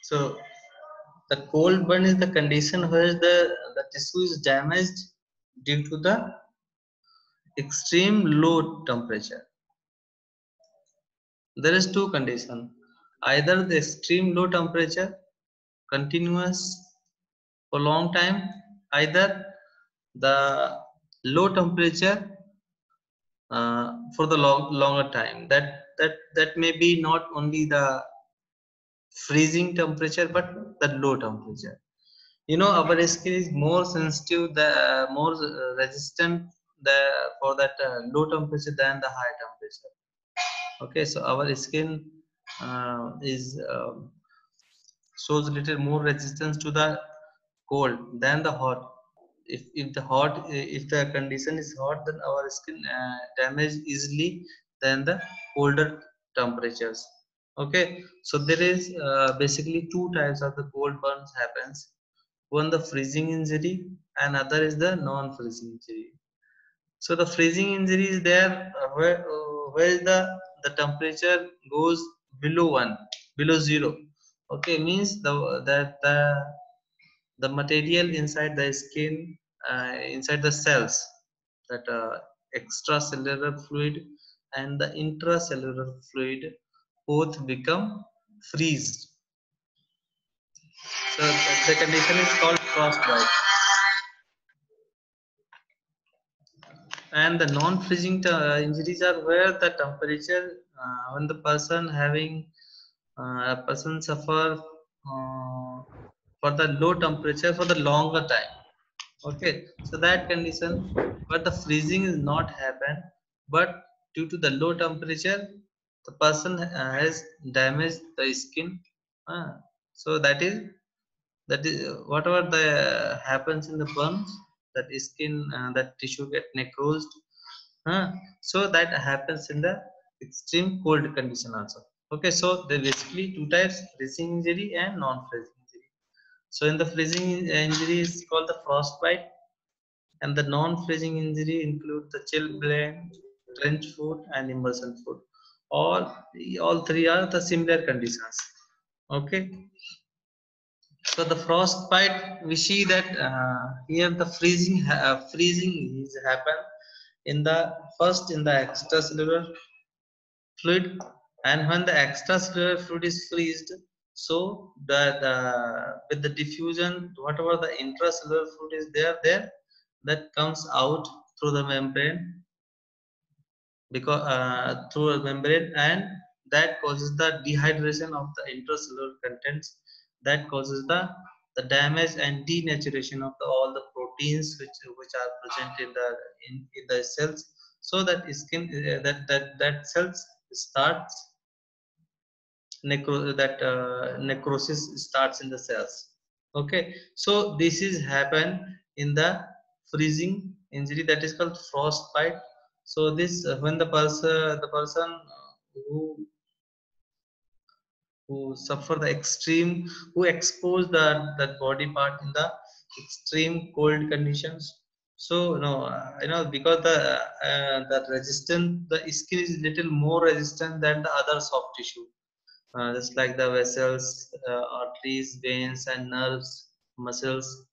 So the cold burn is the condition where the tissue is damaged due to the extreme low temperature. There is two conditions: either the extreme low temperature continuous for long time, either the low temperature for the longer time. That may be not only the freezing temperature but the low temperature. You know, our skin is more sensitive, the more resistant the for that low temperature than the high temperature. Okay, so our skin is shows little more resistance to the cold than the hot. If the condition is hot, then our skin damage easily than the colder temperatures. Okay, so there is basically two types of the cold burns happens: one the freezing injury, and other is the non-freezing injury. So the freezing injury is there where the temperature goes below one, below zero. Okay, means the material inside the skin, inside the cells, that extracellular fluid and the intracellular fluid both become freezed. So the condition is called frostbite. And the non-freezing injuries are where the temperature, when the person having a person suffer for the low temperature for the longer time. Okay, so that condition where the freezing is not happen, but due to the low temperature the person has damaged the skin. uh, so that is whatever the happens in the burns, that skin, that tissue get necrosed. uh, so that happens in the extreme cold condition also. Okay, so there are basically two types: freezing injury and non-freezing injury. So in the freezing injury is called the frostbite, and the non-freezing injury include the chill blend, trench foot, and immersion foot. All three are the similar conditions. Okay, so the frostbite, we see that here the freezing is happen in the first in the extracellular fluid, and when the extracellular fluid is freezed, so the with the diffusion, whatever the intracellular fluid is there, that comes out through the membrane, because through a membrane, and that causes the dehydration of the intracellular contents, that causes the damage and denaturation of all the proteins which are present in the cells. So that skin, that cells starts necrosis starts in the cells. Okay, so this is happen in the freezing injury, that is called frostbite. So this when the person who suffer the extreme, who expose that body part in the extreme cold conditions. So because the resistant, the skin is little more resistant than the other soft tissue, just like the vessels, arteries, veins, and nerves, muscles.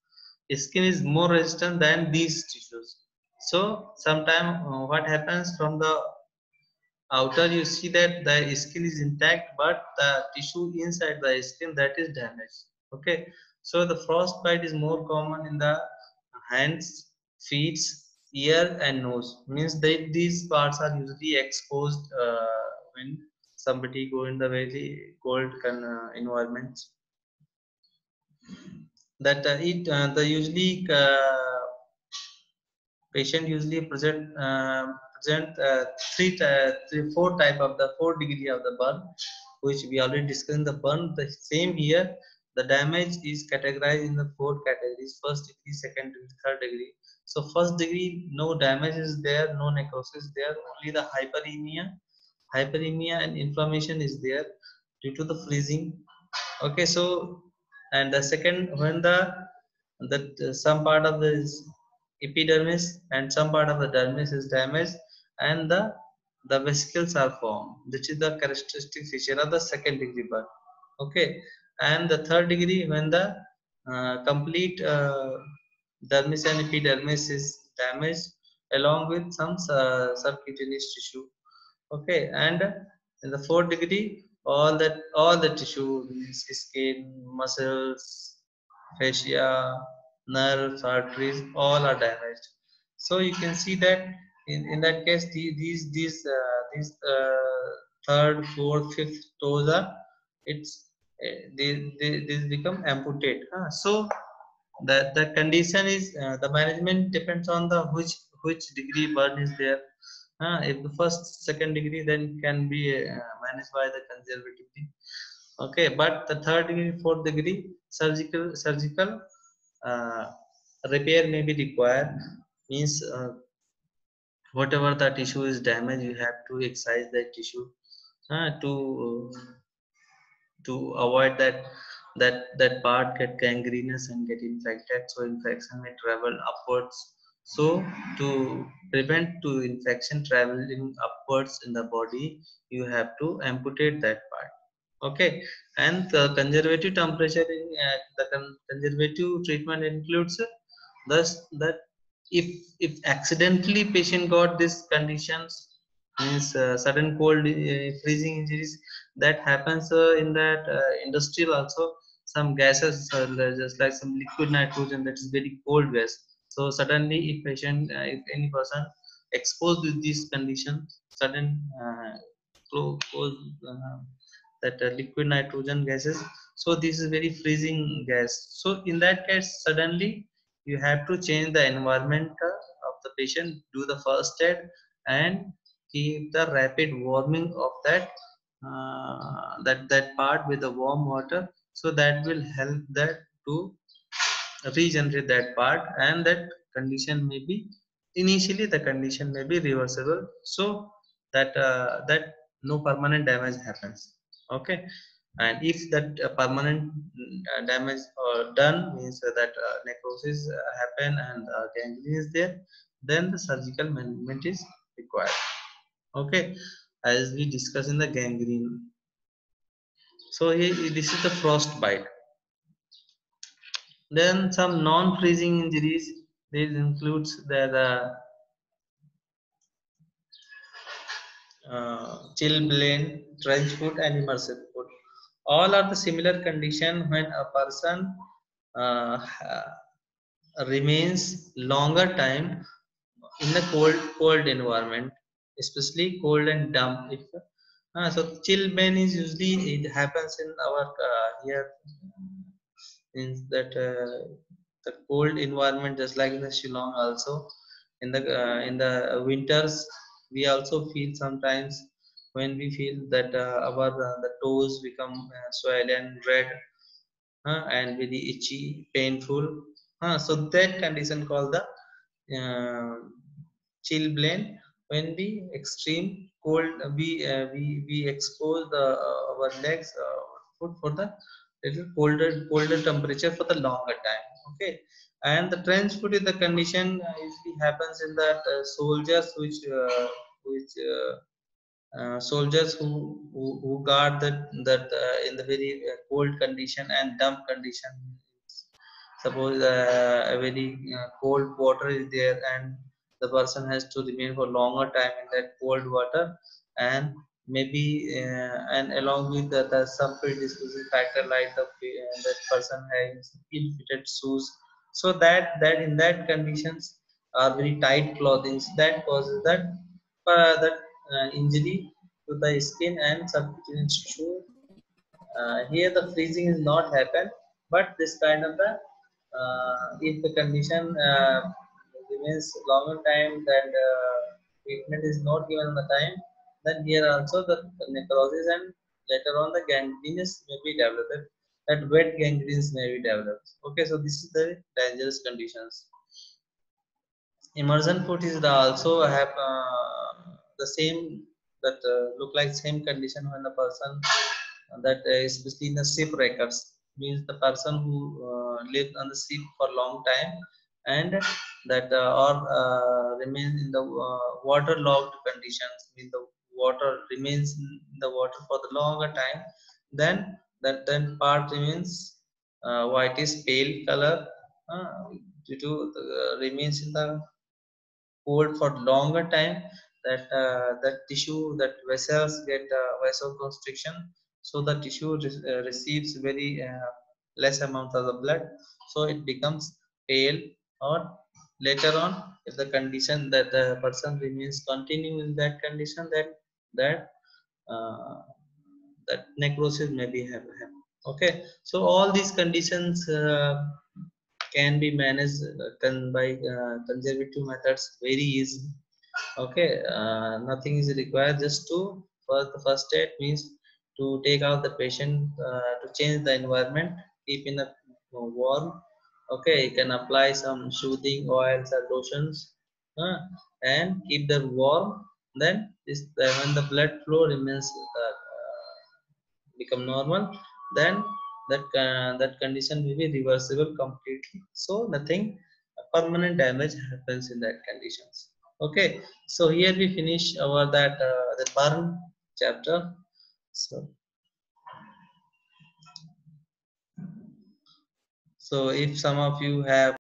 Skin is more resistant than these tissues. So sometimes what happens from the outer, you see that the skin is intact, but the tissue inside the skin, that is damaged. Okay, so the frostbite is more common in the hands, feet, ear, and nose. Means that these parts are usually exposed when somebody go in the very cold environment. That it the usually patient usually present four type of the 4 degree of the burn, which we already discussed in the burn. The same here, the damage is categorized in the four categories: first degree, second degree, third degree. So first degree, no damage is there, no necrosis there, only the hyperemia and inflammation is there due to the freezing. Okay, so and the second, when the that some part of the epidermis and some part of the dermis is damaged, and the vesicles are formed, which is the characteristic feature of the second degree burn. Okay, and the third degree when the complete dermis and epidermis is damaged along with some subcutaneous tissue. Okay, and in the fourth degree, all the tissue, skin, muscles, fascia, nerves, arteries, all are damaged. So you can see that in that case, these third, fourth, fifth toes are, it's these become amputate. So the condition is, the management depends on the which degree burn is there. If the first second degree, then it can be managed by the conservatively. Okay, but the third degree, fourth degree, surgical uh, repair may be required. Means whatever the tissue is damaged, you have to excise that tissue to avoid that part get gangrenous and get infected, so infection may travel upwards. So to prevent to infection traveling upwards in the body, you have to amputate that part. Okay, and the conservative temperature in conservative treatment includes thus that if accidentally patient got these conditions, means sudden cold, freezing injuries, that happens in that industrial also. Some gases just like some liquid nitrogen, that is very cold gas. So suddenly if patient, if any person exposed with this condition, sudden close, that liquid nitrogen gases, so this is very freezing gas. So in that case, suddenly you have to change the environment of the patient, do the first aid, and keep the rapid warming of that part with the warm water, so that will help that to regenerate that part, and that condition may be, initially the condition may be reversible, so that no permanent damage happens. Okay, and if that permanent damage done, means that necrosis happen and gangrene is there, then the surgical management is required. Okay, as we discuss in the gangrene. So here, this is the frostbite. Then some non-freezing injuries. This includes the chilblain, trench foot, and immersive foot. All are the similar condition when a person remains longer time in the cold environment, especially cold and damp. If so, chilblain is usually, it happens in our here, means that the cold environment, just like in the Shillong also, in the winters, we also feel sometimes, when we feel that our the toes become swollen red, and very itchy, painful. So that condition called the uh, chilblain. When we extreme cold, we expose our legs, foot for the little colder temperature for the longer time. Okay, and the trench foot is the condition usually happens in that soldiers which soldiers who guard that in the very cold condition and damp condition. Suppose a very cold water is there, and the person has to remain for longer time in that cold water, and maybe and along with some predisposing factor like that person has ill-fitted shoes, so that in that conditions are very tight clothing, that causes that injury to the skin and subcutaneous tissue. Here the freezing is not happen, but this kind of the if the condition remains longer time, that treatment is not given on the time, then here also the necrosis and later on the gangrenous may be developed. That wet gangrenes may be developed. Okay, so this is the dangerous conditions. Immersion foot is the also have the same, that look like same condition when the person that especially in the shipwreckers, means the person who lived on the ship for long time, and that or remain in the waterlogged conditions, means the water remains in the water for the longer time, then that then part remains whitish pale color due to remains in the cold for longer time, that tissue, that vessels get vasoconstriction, so the tissue receives very less amount of the blood, so it becomes pale. Or later on, if the condition that the person remains continue in that condition, that uh, that necrosis may be happen. Okay, so all these conditions can be managed by conservative methods very easy. Okay, nothing is required, just to for the first aid means to take out the patient, to change the environment, keep in a warm. Okay, you can apply some soothing oils or lotions, uh, and keep them warm. Then this when the blood flow remains become normal, then that condition will be reversible completely, so nothing permanent damage happens in that conditions. Okay, so here we finish our that the burn chapter. So so if some of you have